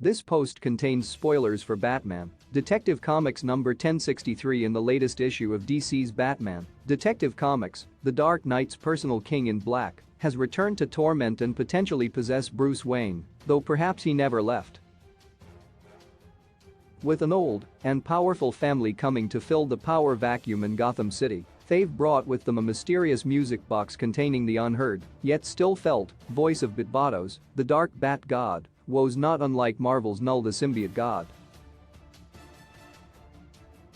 This post contains spoilers for Batman. Detective Comics number 1063. In the latest issue of DC's Batman, Detective Comics, the Dark Knight's personal king in black, has returned to torment and potentially possess Bruce Wayne, though perhaps he never left. With an old and powerful family coming to fill the power vacuum in Gotham City, they've brought with them a mysterious music box containing the unheard, yet still felt, voice of Barbatos, the Dark Bat God, woes not unlike Marvel's Null the Symbiote God.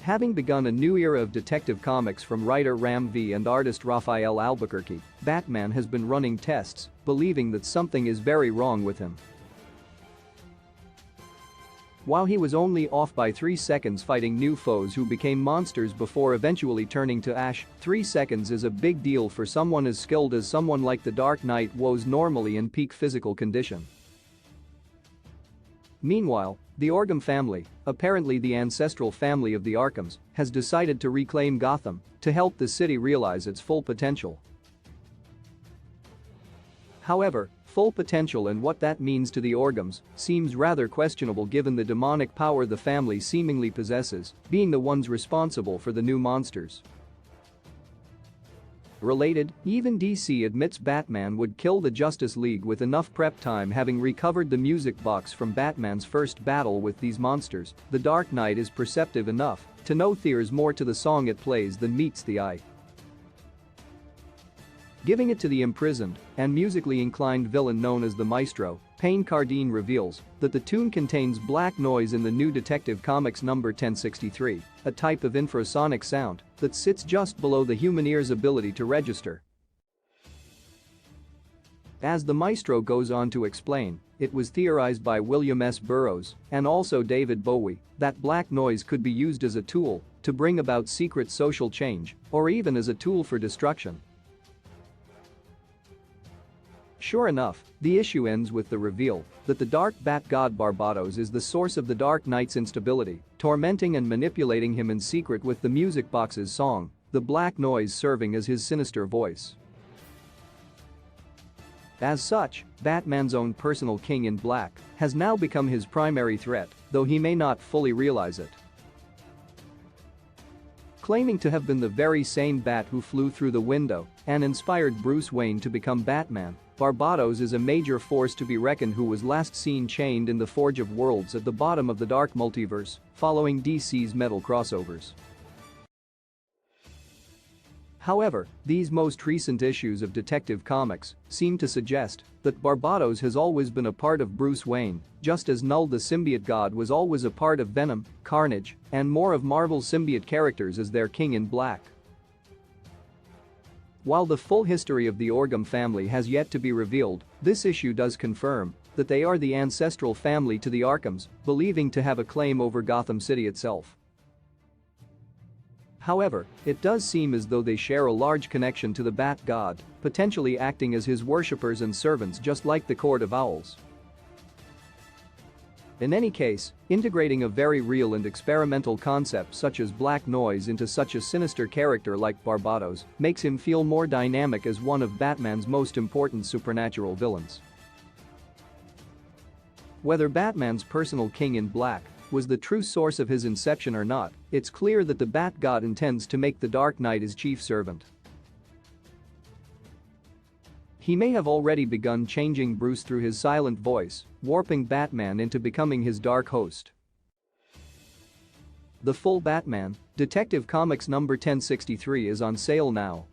Having begun a new era of Detective Comics from writer Ram V and artist Rafael Albuquerque, Batman has been running tests, believing that something is very wrong with him. While he was only off by 3 seconds fighting new foes who became monsters before eventually turning to ash, 3 seconds is a big deal for someone as skilled as someone like the Dark Knight was normally in peak physical condition. Meanwhile, the Orgham family, apparently the ancestral family of the Arkhams, has decided to reclaim Gotham to help the city realize its full potential. However, full potential and what that means to the Orghams seems rather questionable given the demonic power the family seemingly possesses, being the ones responsible for the new monsters. Related, even DC admits Batman would kill the Justice League with enough prep time. Having recovered the music box from Batman's first battle with these monsters, the Dark Knight is perceptive enough to know there's more to the song it plays than meets the eye. Giving it to the imprisoned and musically inclined villain known as the Maestro, Payne Cardine reveals that the tune contains black noise in the new Detective Comics number 1063, a type of infrasonic sound that sits just below the human ear's ability to register. As the Maestro goes on to explain, it was theorized by William S. Burroughs and also David Bowie that black noise could be used as a tool to bring about secret social change or even as a tool for destruction. Sure enough, the issue ends with the reveal that the Dark Bat God Barbatos is the source of the Dark Knight's instability, tormenting and manipulating him in secret with the music box's song, the black noise serving as his sinister voice. As such, Batman's own personal king in black has now become his primary threat, though he may not fully realize it. Claiming to have been the very same bat who flew through the window and inspired Bruce Wayne to become Batman, Barbatos is a major force to be reckoned who was last seen chained in the Forge of Worlds at the bottom of the Dark Multiverse, following DC's Metal crossovers. However, these most recent issues of Detective Comics seem to suggest that Barbatos has always been a part of Bruce Wayne, just as Null the Symbiote God was always a part of Venom, Carnage, and more of Marvel's symbiote characters as their king in black. While the full history of the Orgham family has yet to be revealed, this issue does confirm that they are the ancestral family to the Arkhams, believing to have a claim over Gotham City itself. However, it does seem as though they share a large connection to the Bat God, potentially acting as his worshippers and servants just like the Court of Owls. In any case, integrating a very real and experimental concept such as black noise into such a sinister character like Barbatos makes him feel more dynamic as one of Batman's most important supernatural villains. Whether Batman's personal king in black was the true source of his inception or not, it's clear that the Bat God intends to make the Dark Knight his chief servant. He may have already begun changing Bruce through his silent voice, warping Batman into becoming his dark host. The full Batman, Detective Comics number 1063 is on sale now.